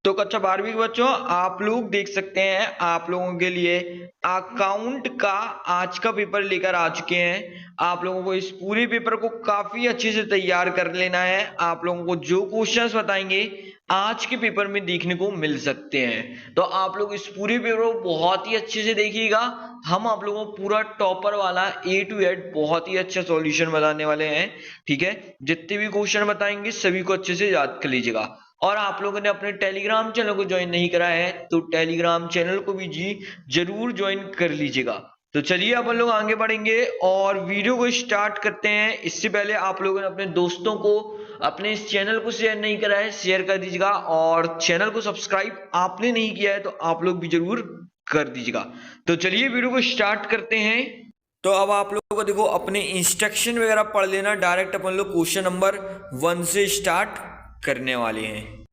तो कक्षा 12वीं के बच्चों, आप लोग देख सकते हैं आप लोगों के लिए अकाउंट का आज का पेपर लेकर आ चुके हैं। आप लोगों को इस पूरे पेपर को काफी अच्छे से तैयार कर लेना है। आप लोगों को जो क्वेश्चंस बताएंगे आज के पेपर में देखने को मिल सकते हैं, तो आप लोग इस पूरे पेपर को बहुत ही अच्छे से देखिएगा। हम आप लोगों को पूरा टॉपर वाला A to Z बहुत ही अच्छा सॉल्यूशन बताने वाले हैं। ठीक है, जितने भी क्वेश्चन बताएंगे सभी को अच्छे से याद कर लीजिएगा। और आप लोगों ने अपने टेलीग्राम चैनल को ज्वाइन नहीं करा है तो टेलीग्राम चैनल को भी जी जरूर ज्वाइन कर लीजिएगा। तो चलिए अपन लोग आगे बढ़ेंगे और वीडियो को स्टार्ट करते हैं। इससे पहले आप लोगों ने अपने दोस्तों को अपने इस चैनल को शेयर नहीं करा है, शेयर कर दीजिएगा। और चैनल को सब्सक्राइब आपने नहीं किया है तो आप लोग भी जरूर कर दीजिएगा। तो चलिए वीडियो को स्टार्ट करते हैं। तो अब आप लोगों को देखो अपने इंस्ट्रक्शन वगैरह पढ़ लेना। डायरेक्ट अपन लोग क्वेश्चन नंबर 1 से स्टार्ट करने वाले हैं।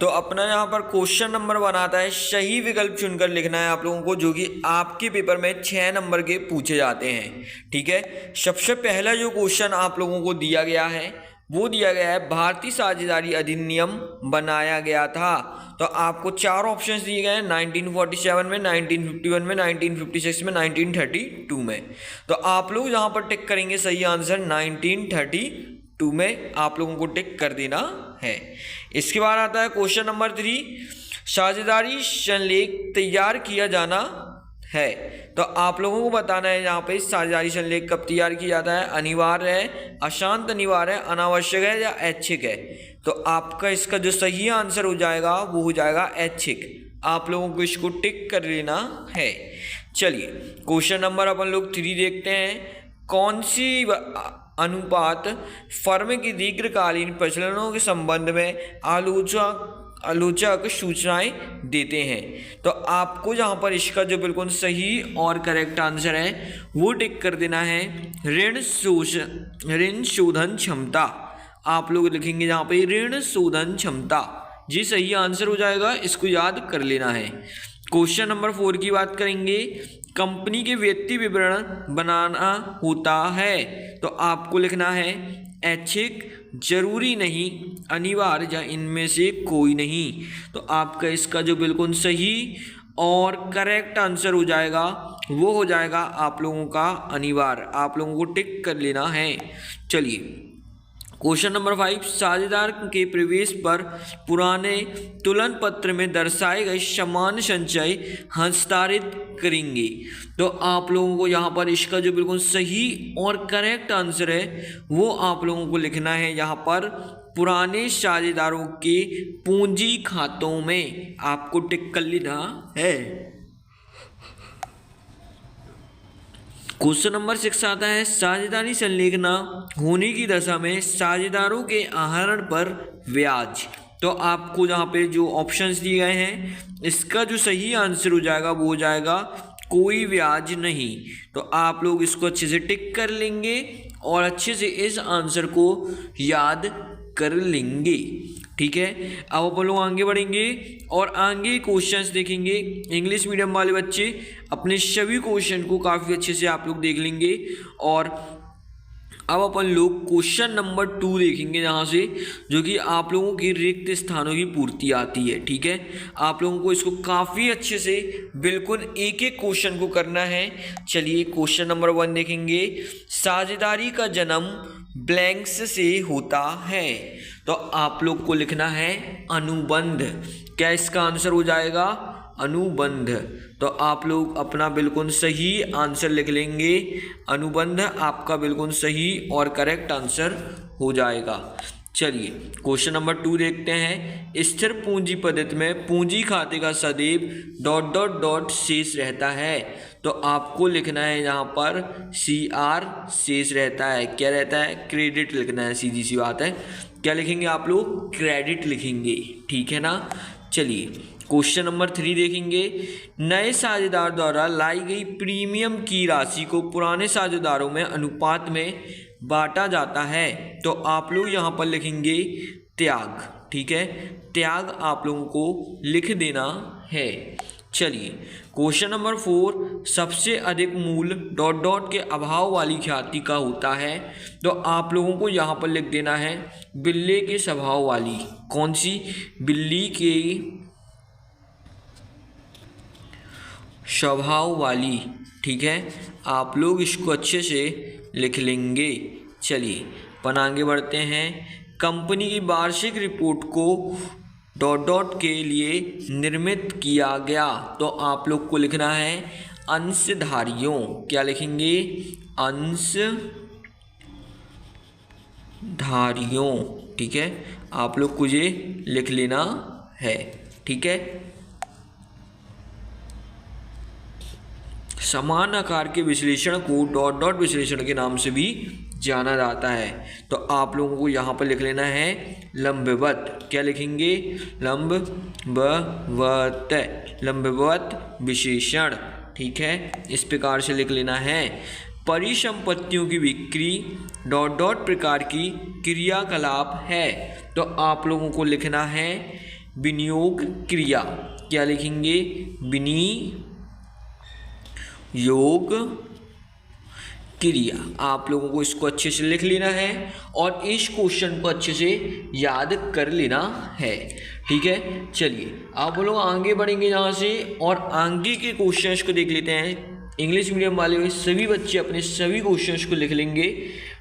तो अपना यहाँ पर क्वेश्चन नंबर बनाता है, सही विकल्प चुनकर लिखना है आप लोगों को, जो कि आपके पेपर में 6 नंबर के पूछे जाते हैं। ठीक है, सबसे पहला जो क्वेश्चन आप लोगों को दिया गया है वो दिया गया है भारतीय साझेदारी अधिनियम बनाया गया था। तो आपको 4 ऑप्शंस दिए गए हैं, 1947 में, 1951 में, 1956 में, 1932 में। तो आप लोग यहाँ पर टिक करेंगे सही आंसर 1932 में आप लोगों को टिक कर देना है। इसके बाद आता है क्वेश्चन नंबर 3, साझेदारी संलेख तैयार किया जाना है। तो आप लोगों को बताना है यहाँ पे साझेदारी संलेख कब तैयार किया जाता है, अनिवार्य है, अशांत अनिवार्य है, अनावश्यक है या ऐच्छिक है। तो आपका इसका जो सही आंसर हो जाएगा वो हो जाएगा ऐच्छिक। आप लोगों को इसको टिक कर लेना है। चलिए क्वेश्चन नंबर अपन लोग 3 देखते हैं, कौन सी अनुपात फर्म की दीर्घकालीन प्रचलनों के संबंध में आलोचक सूचनाएं देते हैं। तो आपको जहां पर इसका जो बिल्कुल सही और करेक्ट आंसर है वो टिक कर देना है ऋण शोधन क्षमता। आप लोग लिखेंगे जहां पे ऋण शोधन क्षमता, जी सही आंसर हो जाएगा, इसको याद कर लेना है। क्वेश्चन नंबर 4 की बात करेंगे, कंपनी के वित्तीय विवरण बनाना होता है। तो आपको लिखना है ऐच्छिक, जरूरी नहीं, अनिवार्य या इनमें से कोई नहीं। तो आपका इसका जो बिल्कुल सही और करेक्ट आंसर हो जाएगा वो हो जाएगा आप लोगों का अनिवार्य। आप लोगों को टिक कर लेना है। चलिए क्वेश्चन नंबर 5, साझेदार के प्रवेश पर पुराने तुलन पत्र में दर्शाए गए समान संचय हस्तांतरित करेंगे। तो आप लोगों को यहाँ पर इसका जो बिल्कुल सही और करेक्ट आंसर है वो आप लोगों को लिखना है यहाँ पर पुराने साझेदारों के पूंजी खातों में। आपको टिक कर लेना है। क्वेश्चन नंबर 6 आता है, साझेदारी संलेख न होने की दशा में साझेदारों के आहरण पर ब्याज। तो आपको जहाँ पे जो ऑप्शंस दिए गए हैं इसका जो सही आंसर हो जाएगा वो हो जाएगा कोई ब्याज नहीं। तो आप लोग इसको अच्छे से टिक कर लेंगे और अच्छे से इस आंसर को याद कर लेंगे। ठीक है, अब अपन लोग आगे बढ़ेंगे और आगे क्वेश्चंस देखेंगे। इंग्लिश मीडियम वाले बच्चे अपने सभी क्वेश्चन को काफ़ी अच्छे से आप लोग देख लेंगे। और अब अपन लोग क्वेश्चन नंबर 2 देखेंगे, जहाँ से जो कि आप लोगों की रिक्त स्थानों की पूर्ति आती है। ठीक है, आप लोगों को इसको काफ़ी अच्छे से बिल्कुल एक एक क्वेश्चन को करना है। चलिए क्वेश्चन नंबर 1 देखेंगे, साझेदारी का जन्म ब्लैंक्स से होता है। तो आप लोग को लिखना है अनुबंध। क्या इसका आंसर हो जाएगा अनुबंध। तो आप लोग अपना बिल्कुल सही आंसर लिख लेंगे, अनुबंध आपका बिल्कुल सही और करेक्ट आंसर हो जाएगा। चलिए क्वेश्चन नंबर 2 देखते हैं, स्थिर पूंजी पद्धति में पूंजी खाते का सदैव ... शेष रहता है। तो आपको लिखना है यहाँ पर CR शेष रहता है। क्या रहता है, क्रेडिट लिखना है, सीधी सी बात है। क्या लिखेंगे आप लोग, क्रेडिट लिखेंगे। ठीक है ना। चलिए क्वेश्चन नंबर 3 देखेंगे, नए साझेदार द्वारा लाई गई प्रीमियम की राशि को पुराने साझेदारों में अनुपात में बांटा जाता है। तो आप लोग यहाँ पर लिखेंगे त्याग। ठीक है, त्याग आप लोगों को लिख देना है। चलिए क्वेश्चन नंबर 4, सबसे अधिक मूल डॉट डॉट के अभाव वाली ख्याति का होता है। तो आप लोगों को यहाँ पर लिख देना है बिल्ली के स्वभाव वाली। कौन सी? बिल्ली के स्वभाव वाली। ठीक है, आप लोग इसको अच्छे से लिख लेंगे। चलिए अपन आगे बढ़ते हैं। कंपनी की वार्षिक रिपोर्ट को डॉट डॉट के लिए निर्मित किया गया। तो आप लोग को लिखना है अंशधारियों। क्या लिखेंगे? अंशधारियों। ठीक है, आप लोग को ये लिख लेना है। ठीक है, समान आकार के विश्लेषण को डॉट डॉट विश्लेषण के नाम से भी जाना जाता है। तो आप लोगों को यहाँ पर लिख लेना है लंबवत। क्या लिखेंगे? लंबवत विश्लेषण। ठीक है, इस प्रकार से लिख लेना है। परिसंपत्तियों की बिक्री डॉट डॉट प्रकार की क्रियाकलाप है। तो आप लोगों को लिखना है विनियोग क्रिया। क्या लिखेंगे? योग क्रिया। आप लोगों को इसको अच्छे से लिख लेना है और इस क्वेश्चन को अच्छे से याद कर लेना है। ठीक है, चलिए आप लोग आगे बढ़ेंगे यहाँ से और आगे के क्वेश्चंस को देख लेते हैं। इंग्लिश मीडियम वाले सभी बच्चे अपने सभी क्वेश्चंस को लिख लेंगे।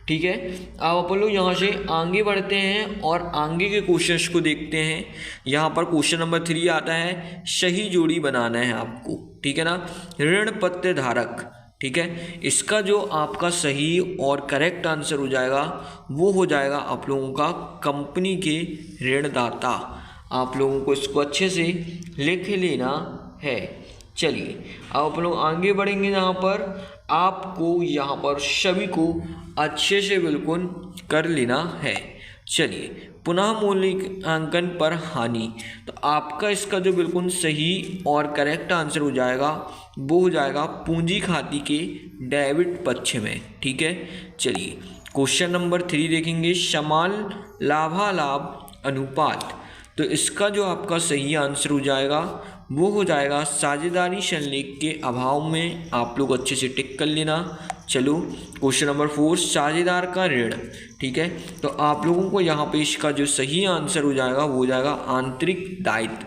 ठीक है, अब अपन लोग यहाँ से आगे बढ़ते हैं और आगे के क्वेश्चंस को देखते हैं। यहाँ पर क्वेश्चन नंबर 3 आता है, सही जोड़ी बनाना है आपको। ठीक है ना, ऋण पत्र धारक। ठीक है, इसका जो आपका सही और करेक्ट आंसर हो जाएगा वो हो जाएगा आप लोगों का कंपनी के ऋणदाता। आप लोगों को इसको अच्छे से लिख लेना है। चलिए अब आप लोग आगे बढ़ेंगे। यहाँ पर आपको यहाँ पर सभी को अच्छे से बिल्कुल कर लेना है। चलिए पुनः मूल्यांकन पर हानि। तो आपका इसका जो बिल्कुल सही और करेक्ट आंसर हो जाएगा वो हो जाएगा पूंजी खाते के डेबिट पक्ष में। ठीक है, चलिए क्वेश्चन नंबर 3 देखेंगे, समान लाभालाभ अनुपात। तो इसका जो आपका सही आंसर हो जाएगा वो हो जाएगा साझेदारी संलेख के अभाव में। आप लोग अच्छे से टिक कर लेना। चलो क्वेश्चन नंबर 4, साझेदार का ऋण। ठीक है, तो आप लोगों को यहाँ पे इसका जो सही आंसर हो जाएगा वो हो जाएगा आंतरिक दायित्व।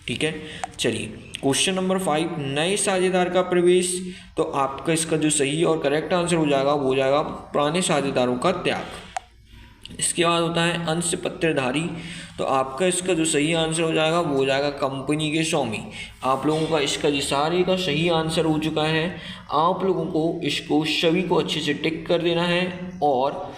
ठीक है, चलिए क्वेश्चन नंबर 5, नए साझेदार का प्रवेश। तो आपका इसका जो सही और करेक्ट आंसर हो जाएगा वो हो जाएगा पुराने साझेदारों का त्याग। इसके बाद होता है अंश पत्रधारी। तो आपका इसका जो सही आंसर हो जाएगा वो हो जाएगा कंपनी के स्वामी। आप लोगों का इसका ये सारे का सही आंसर हो चुका है। आप लोगों को इसको सभी को अच्छे से टिक कर देना है और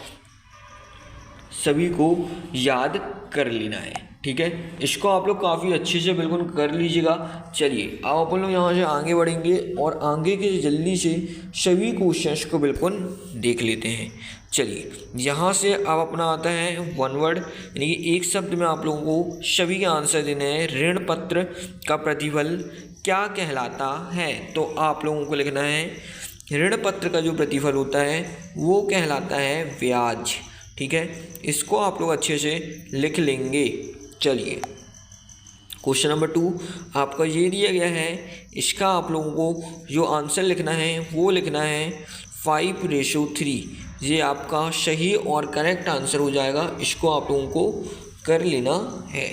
सभी को याद कर लेना है। ठीक है, इसको आप लोग काफ़ी अच्छे से बिल्कुल कर लीजिएगा। चलिए अब अपन लोग यहाँ से आगे बढ़ेंगे और आगे के जल्दी से सभी क्वेश्चंस को बिल्कुल देख लेते हैं। चलिए यहाँ से अब अपना आता है वन वर्ड, यानी कि एक शब्द में आप लोगों को सभी के आंसर देने हैं। ऋण पत्र का प्रतिफल क्या कहलाता है? तो आप लोगों को लिखना है ऋण पत्र का जो प्रतिफल होता है वो कहलाता है ब्याज। ठीक है, इसको आप लोग अच्छे से लिख लेंगे। चलिए क्वेश्चन नंबर 2 आपका ये दिया गया है। इसका आप लोगों को जो आंसर लिखना है वो लिखना है 5:3। ये आपका सही और करेक्ट आंसर हो जाएगा। इसको आप लोगों को कर लेना है।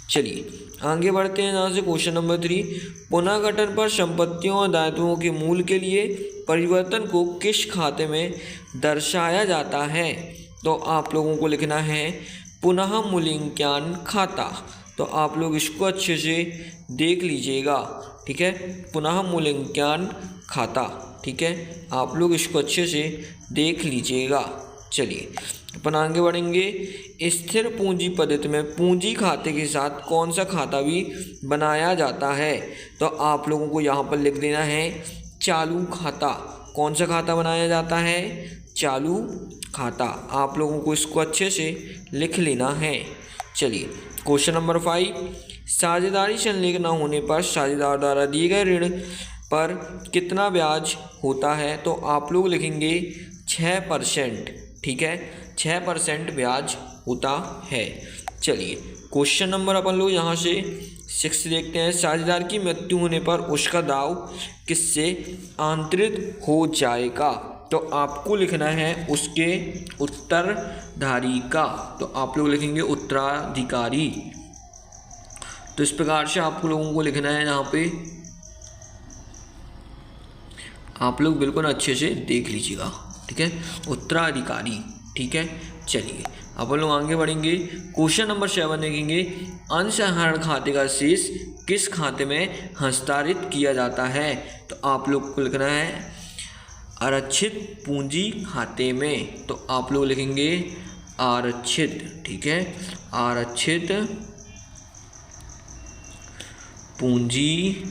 चलिए आगे बढ़ते हैं यहाँ से क्वेश्चन नंबर 3, पुनर्गठन पर संपत्तियों और दायित्वों के मूल के लिए परिवर्तन को किस खाते में दर्शाया जाता है? तो आप लोगों को लिखना है पुनः मूल्यांकन खाता। तो आप लोग इसको अच्छे से देख लीजिएगा। ठीक है, पुनः मूल्यांकन खाता। ठीक है, आप लोग इसको अच्छे से देख लीजिएगा। चलिए अपन आगे बढ़ेंगे। स्थिर पूंजी पद्धति में पूंजी खाते के साथ कौन सा खाता भी बनाया जाता है? तो आप लोगों को यहाँ पर लिख देना है चालू खाता। कौन सा खाता बनाया जाता है? चालू खाता। आप लोगों को इसको अच्छे से लिख लेना है। चलिए क्वेश्चन नंबर 5, साझेदारी संलेख न होने पर साझेदार द्वारा दिए गए ऋण पर कितना ब्याज होता है? तो आप लोग लिखेंगे 6%। ठीक है, 6% ब्याज होता है। चलिए क्वेश्चन नंबर अपन लोग यहाँ से 6 देखते हैं, साझेदार की मृत्यु होने पर उसका दाव किससे आंतरित हो जाएगा? तो आपको लिखना है उसके उत्तरधारी का, तो आप लोग लिखेंगे उत्तराधिकारी। तो इस प्रकार से आप लोगों को लिखना है, यहाँ पे आप लोग बिल्कुल अच्छे से देख लीजिएगा, ठीक है, उत्तराधिकारी, ठीक है। चलिए अब लोग आगे बढ़ेंगे, क्वेश्चन नंबर 7 देखेंगे, अंशहरण खाते का शेष किस खाते में हस्तांतरित किया जाता है? तो आप लोग को लिखना है आरक्षित पूंजी खाते में, तो आप लोग लिखेंगे आरक्षित, ठीक है, आरक्षित पूंजी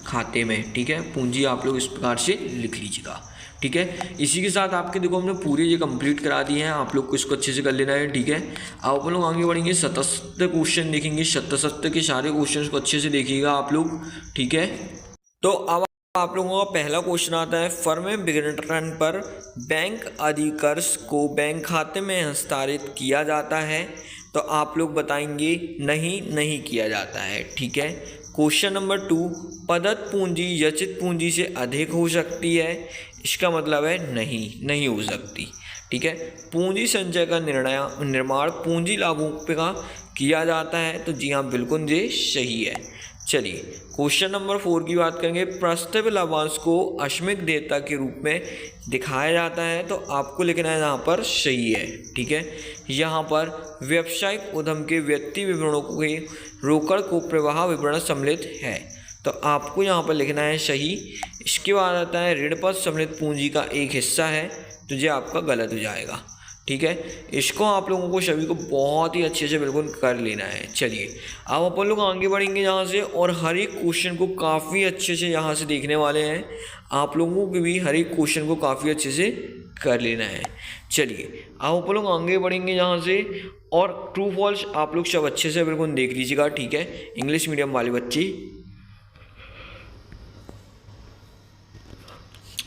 खाते में, ठीक है, पूंजी आप लोग इस प्रकार से लिख लीजिएगा, ठीक है। इसी के साथ आपके देखो हमने पूरे ये कंप्लीट करा दिए हैं, आप लोग को इसको अच्छे से कर लेना है, ठीक है। अब अपन लोग आगे बढ़ेंगे, शतसत्र क्वेश्चन देखेंगे, शतसत्र के सारे क्वेश्चन को अच्छे से देखिएगा आप लोग, ठीक है। तो अब आप लोगों का पहला क्वेश्चन आता है, फर्म विघटन पर बैंक अधिकर्ष को बैंक खाते में हस्तांतरित किया जाता है? तो आप लोग बताएंगे नहीं किया जाता है, ठीक है। क्वेश्चन नंबर 2, प्रदत्त पूंजी यचित पूंजी से अधिक हो सकती है? इसका मतलब है नहीं हो सकती, ठीक है। पूंजी संचय का निर्माण पूंजी लाभों का किया जाता है? तो जी हाँ, बिल्कुल ये सही है। चलिए क्वेश्चन नंबर 4 की बात करेंगे, प्रस्तावित लाभांश को अश्मिक देयता के रूप में दिखाया जाता है? तो आपको लिखना है यहाँ पर सही है, ठीक है। यहाँ पर व्यावसायिक उद्यम के व्यक्ति विवरणों के रोकड़ को प्रवाह विवरण सम्मिलित है, तो आपको यहाँ पर लिखना है सही। इसके बाद आता है ऋण पर सम्मिलित पूंजी का एक हिस्सा है, तो ये आपका गलत हो जाएगा, ठीक है। इसको आप लोगों को सभी को बहुत ही अच्छे से बिल्कुल कर लेना है। चलिए अब अपन लोग आगे बढ़ेंगे यहाँ से, और हर एक क्वेश्चन को काफ़ी अच्छे से यहाँ से देखने वाले हैं, आप लोगों को भी हर एक क्वेश्चन को काफ़ी अच्छे से कर लेना है। चलिए अब अपन लोग आगे बढ़ेंगे यहाँ से, और ट्रू फॉल्स आप लोग सब अच्छे से बिल्कुल देख लीजिएगा, ठीक है, इंग्लिश मीडियम वाले बच्चे।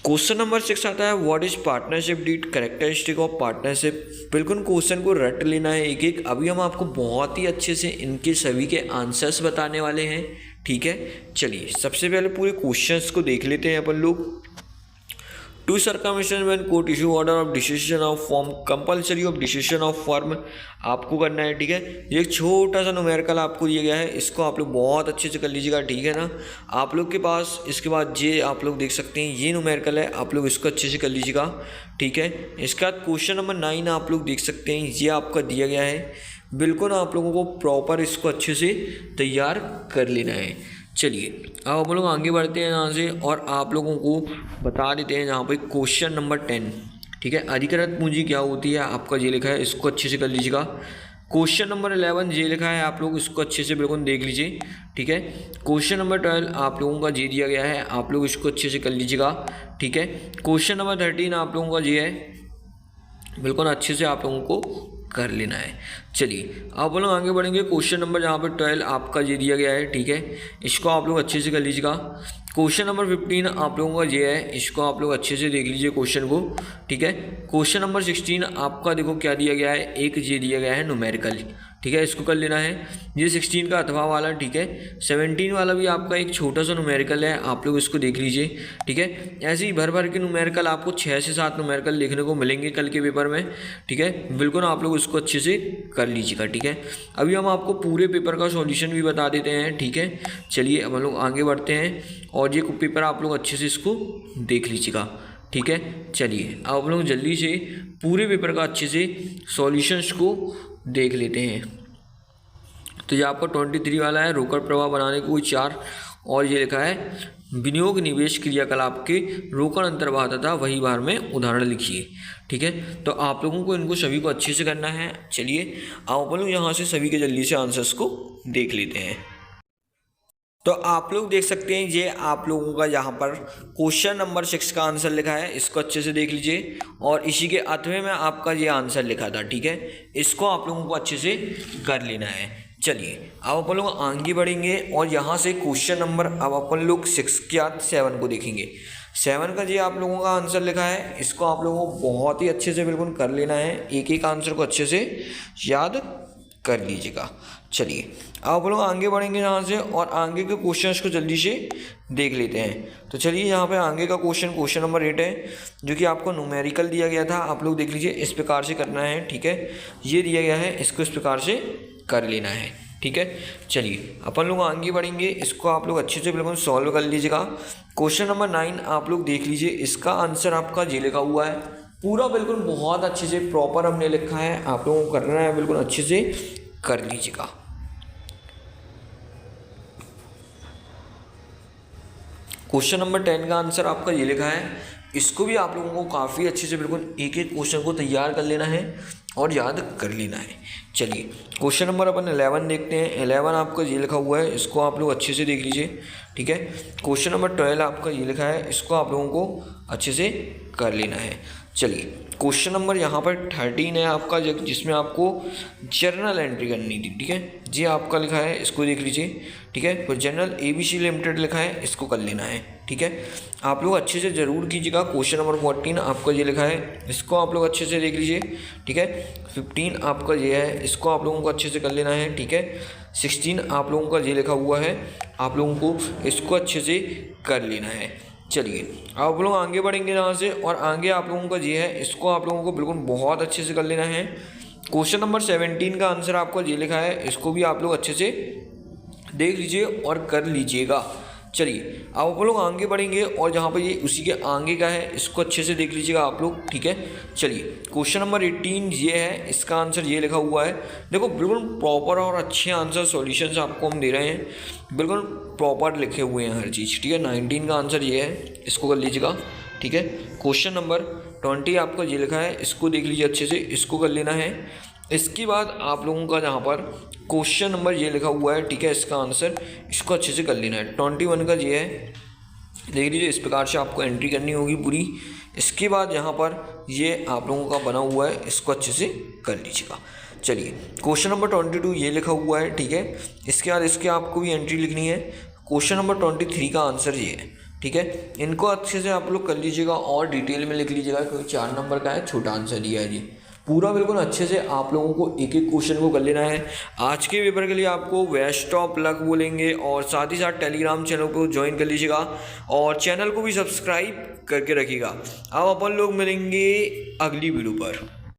क्वेश्चन नंबर 6 आता है, what is partnership deed, characteristic of partnership. बिल्कुल क्वेश्चन को रट लेना है एक एक, अभी हम आपको बहुत ही अच्छे से इनके सभी के आंसर्स बताने वाले हैं, ठीक है। चलिए सबसे पहले पूरे क्वेश्चंस को देख लेते हैं अपन लोग। Two circumstances when court issue order of decision of form compulsory of decision of form आपको करना है, ठीक है। ये एक छोटा सा न्यूमेरिकल आपको दिया गया है, इसको आप लोग बहुत अच्छे से कर लीजिएगा, ठीक है ना। आप लोग के पास इसके बाद ये आप लोग देख सकते हैं, ये न्यूमेरिकल है, आप लोग इसको अच्छे से कर लीजिएगा, ठीक है। इसके बाद क्वेश्चन नंबर 9 आप लोग देख सकते हैं, ये आपका दिया गया है, बिल्कुल आप लोगों को प्रॉपर इसको अच्छे से तैयार कर लेना है। चलिए अब हम लोग आगे बढ़ते हैं यहाँ से, और आप लोगों को बता देते हैं यहाँ पे क्वेश्चन नंबर 10, ठीक है। अधिकृत पूंजी क्या होती है, आपका ये लिखा है, इसको अच्छे से कर लीजिएगा। क्वेश्चन नंबर 11 ये लिखा है, आप लोग इसको अच्छे से बिल्कुल देख लीजिए, ठीक है। क्वेश्चन नंबर 12 आप लोगों का ये दिया गया है, आप लोग इसको अच्छे से कर लीजिएगा, ठीक है। क्वेश्चन नंबर 13 आप लोगों का ये है, बिल्कुल अच्छे से आप लोगों को कर लेना है। चलिए अब लोग आगे बढ़ेंगे, क्वेश्चन नंबर जहाँ पर 12 आपका ये दिया गया है, ठीक है, इसको आप लोग अच्छे से कर लीजिएगा। क्वेश्चन नंबर 15 आप लोगों का ये है, इसको आप लोग अच्छे से देख लीजिए क्वेश्चन को, ठीक है। क्वेश्चन नंबर 16 आपका देखो क्या दिया गया है, एक ये दिया गया है न्यूमेरिकल, ठीक है, इसको कर लेना है। ये 16 का अथवा वाला, ठीक है। 17 वाला भी आपका एक छोटा सा न्यूमेरिकल है, आप लोग इसको देख लीजिए, ठीक है। ऐसे ही भर भर के न्यूमेरिकल आपको 6 से 7 न्यूमेरिकल लिखने को मिलेंगे कल के पेपर में, ठीक है। बिल्कुल आप लोग उसको अच्छे से कर लीजिएगा, ठीक है। अभी हम आपको पूरे पेपर का सॉल्यूशन भी बता देते हैं, ठीक है। चलिए अब हम लोग आगे बढ़ते हैं, और ये पेपर आप लोग अच्छे से इसको देख लीजिएगा, ठीक है। चलिए अब हम लोग जल्दी से पूरे पेपर का अच्छे से सॉल्यूशंस को देख लेते हैं। तो ये आपका 23 वाला है, रोकड़ प्रवाह बनाने को 4, और ये लिखा है विनियोग निवेश क्रियाकलाप के रोकड़ अंतर्भाग तथा वही भार में उदाहरण लिखिए, ठीक है। तो आप लोगों को इनको सभी को अच्छे से करना है। चलिए अब अपन लोग यहाँ से सभी के जल्दी से आंसर्स को देख लेते हैं। तो आप लोग देख सकते हैं, ये आप लोगों का यहाँ पर क्वेश्चन नंबर 6 का आंसर लिखा है, इसको अच्छे से देख लीजिए, और इसी के अथवे में आपका ये आंसर लिखा था, ठीक है। इसको आप लोगों को अच्छे से कर लेना है। चलिए अब अपन लोग आगे बढ़ेंगे, और यहाँ से क्वेश्चन नंबर अब अपन लोग 6 के बाद 7 को देखेंगे। 7 का ये आप लोगों का आंसर लिखा है, इसको आप लोगों को बहुत ही अच्छे से बिल्कुल कर लेना है, एक एक आंसर को अच्छे से याद कर लीजिएगा। चलिए आप लोग आगे बढ़ेंगे यहाँ से और आगे के क्वेश्चंस को जल्दी से देख लेते हैं। तो चलिए यहाँ पे आगे का क्वेश्चन नंबर 8 है, जो कि आपको न्यूमेरिकल दिया गया था। आप लोग देख लीजिए, इस प्रकार से करना है, ठीक है। ये दिया गया है, इसको इस प्रकार से कर लेना है, ठीक है। चलिए अपन लोग आगे बढ़ेंगे, इसको आप लोग अच्छे से बिल्कुल सॉल्व कर लीजिएगा। क्वेश्चन नंबर 9 आप लोग देख लीजिए, इसका आंसर आपका ये लिखा हुआ है, पूरा बिल्कुल बहुत अच्छे से प्रॉपर हमने लिखा है, आप लोगों को करना है, बिल्कुल अच्छे से कर लीजिएगा। क्वेश्चन नंबर 10 का आंसर आपका ये लिखा है, इसको भी आप लोगों को काफ़ी अच्छे से बिल्कुल एक एक क्वेश्चन को तैयार कर लेना है और याद कर लेना है। चलिए क्वेश्चन नंबर अपन 11 देखते हैं। 11 आपका ये लिखा हुआ है, इसको आप लोग अच्छे से देख लीजिए, ठीक है। क्वेश्चन नंबर 12 आपका ये लिखा है, इसको आप लोगों को अच्छे से कर लेना है। चलिए क्वेश्चन नंबर यहाँ पर 13 है आपका, जिसमें आपको जर्नल एंट्री करनी थी, ठीक है। जी आपका लिखा है, इसको देख लीजिए, ठीक है। तो जनरल ABC लिमिटेड लिखा है, इसको कर लेना है, ठीक है। आप लोग अच्छे से ज़रूर कीजिएगा। क्वेश्चन नंबर 14 आपका ये लिखा है, इसको आप लोग अच्छे से देख लीजिए, ठीक है। 15 आपका ये है, इसको आप लोगों को अच्छे से कर लेना है, ठीक है। 16 आप लोगों का ये लिखा हुआ है, आप लोगों को इसको अच्छे से कर लेना है। चलिए आप लोग आगे बढ़ेंगे यहाँ से, और आगे आप लोगों का ये है, इसको आप लोगों को बिल्कुल बहुत अच्छे से कर लेना है। क्वेश्चन नंबर 17 का आंसर आपका ये लिखा है, इसको भी आप लोग अच्छे से देख लीजिए और कर लीजिएगा। चलिए अब आप लोग आगे बढ़ेंगे, और जहाँ पर ये उसी के आगे का है, इसको अच्छे से देख लीजिएगा आप लोग, ठीक है। चलिए क्वेश्चन नंबर 18 ये है, इसका आंसर ये लिखा हुआ है। देखो बिल्कुल प्रॉपर और अच्छे आंसर सॉल्यूशंस आपको हम दे रहे हैं, बिल्कुल प्रॉपर लिखे हुए हैं हर चीज़, ठीक है। 19 का आंसर ये है, इसको कर लीजिएगा, ठीक है। क्वेश्चन नंबर 20 आपका ये लिखा है, इसको देख लीजिए अच्छे से, इसको कर लेना है। इसके बाद आप लोगों का जहाँ पर क्वेश्चन नंबर ये लिखा हुआ है, ठीक है, इसका आंसर इसको अच्छे से कर लेना है। 21 का ये है, देख लीजिए, इस प्रकार से आपको एंट्री करनी होगी पूरी। इसके बाद यहाँ पर ये आप लोगों का बना हुआ है, इसको अच्छे से कर लीजिएगा। चलिए क्वेश्चन नंबर 22 ये लिखा हुआ है, ठीक है। इसके बाद इसके आपको भी एंट्री लिखनी है। क्वेश्चन नंबर 23 का आंसर ये है, ठीक है। इनको अच्छे से आप लोग कर लीजिएगा और डिटेल में लिख लीजिएगा, क्योंकि 4 नंबर का है, छोटा आंसर दिया है जी। पूरा बिल्कुल अच्छे से आप लोगों को एक एक क्वेश्चन को कर लेना है। आज के पेपर के लिए आपको बेस्ट ऑफ लक बोलेंगे, और साथ ही साथ टेलीग्राम चैनल को ज्वाइन कर लीजिएगा और चैनल को भी सब्सक्राइब करके रखिएगा। अब अपन लोग मिलेंगे अगली वीडियो पर।